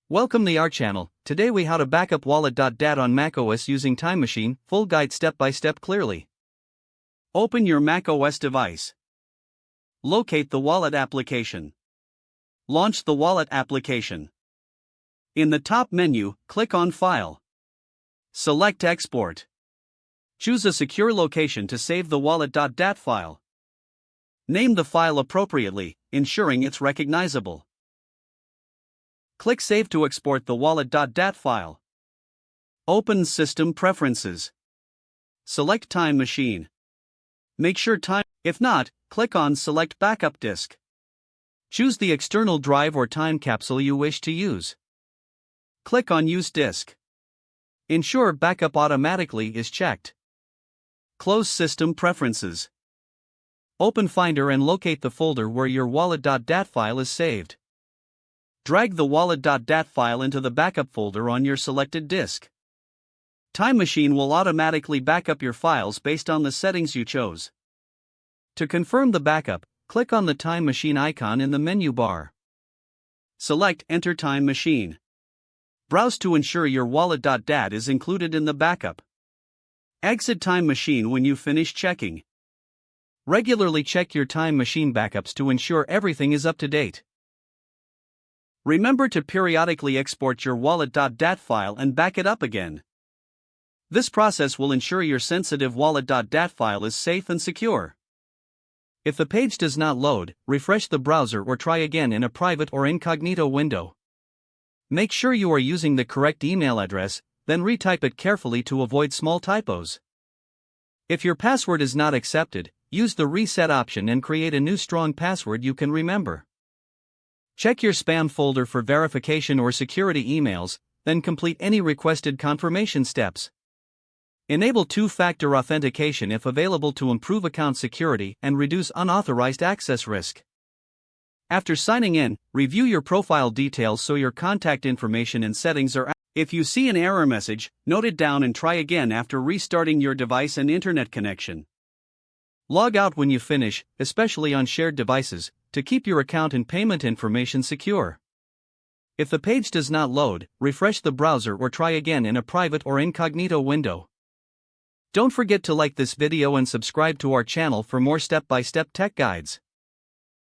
Welcome to our channel. Today we how to backup wallet.dat on macOS using Time Machine, full guide step by step clearly. Open your macOS device. Locate the wallet application. Launch the wallet application. In the top menu, click on File. Select Export. Choose a secure location to save the wallet.dat file. Name the file appropriately, ensuring it's recognizable. Click Save to export the wallet.dat file. Open System Preferences. Select Time Machine. Make sure if not, click on Select Backup Disk. Choose the external drive or time capsule you wish to use. Click on Use Disk. Ensure Backup Automatically is checked. Close System Preferences. Open Finder and locate the folder where your wallet.dat file is saved. Drag the wallet.dat file into the backup folder on your selected disk. Time Machine will automatically backup your files based on the settings you chose. To confirm the backup, click on the Time Machine icon in the menu bar. Select Enter Time Machine. Browse to ensure your wallet.dat is included in the backup. Exit Time Machine when you finish checking. Regularly check your Time Machine backups to ensure everything is up to date. Remember to periodically export your wallet.dat file and back it up again. This process will ensure your sensitive wallet.dat file is safe and secure. If the page does not load, refresh the browser or try again in a private or incognito window. Make sure you are using the correct email address, then retype it carefully to avoid small typos. If your password is not accepted, use the reset option and create a new strong password you can remember. Check your spam folder for verification or security emails, then complete any requested confirmation steps. Enable two-factor authentication if available to improve account security and reduce unauthorized access risk. After signing in, review your profile details so your contact information and settings are. If you see an error message, note it down and try again after restarting your device and internet connection. Log out when you finish, especially on shared devices, to keep your account and payment information secure. If the page does not load, refresh the browser or try again in a private or incognito window. Don't forget to like this video and subscribe to our channel for more step-by-step tech guides.